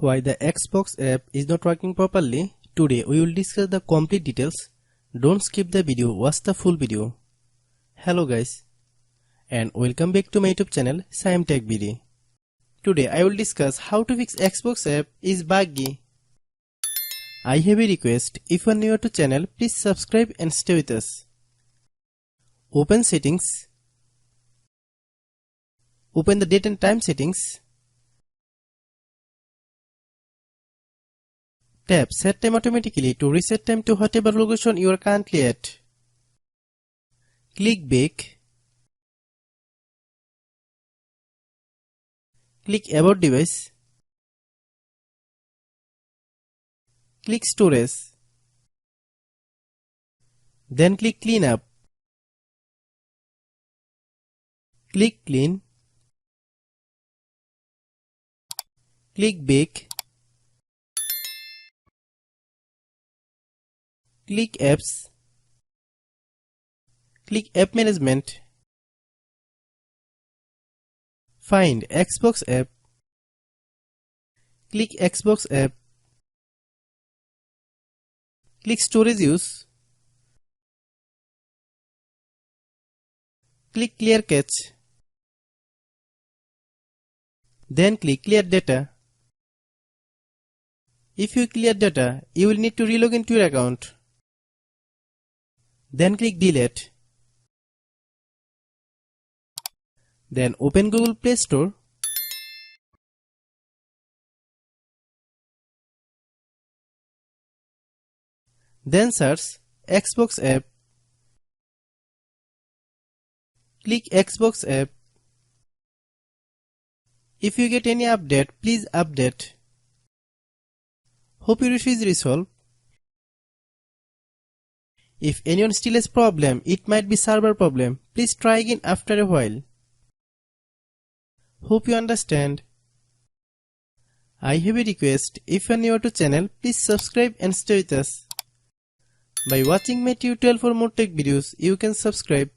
Why the Xbox app is not working properly? Today we will discuss the complete details. Don't skip the video, watch the full video. Hello guys, and welcome back to my YouTube channel Shaem Tech BD. Today I will discuss how to fix Xbox app is buggy. I have a request, if you are new to channel, please subscribe and stay with us. Open settings. Open the date and time settings. Tap set time automatically to reset time to whatever location you are currently at. Click back. Click about device. Click storage. Then click clean up. Click clean. Click back. Click apps. Click app management. Find Xbox app. Click Xbox app. Click storage use. Click clear cache. Then click clear data. If you clear data, you will need to relog into your account. Then click delete. Then open Google Play Store. Then search Xbox app. Click Xbox app. If you get any update, please update. Hope your issue is resolved. If anyone still has problem, it might be server problem. Please try again after a while. Hope you understand. I have a request, if you are new to channel, please subscribe and stay with us. By watching my tutorial for more tech videos, you can subscribe.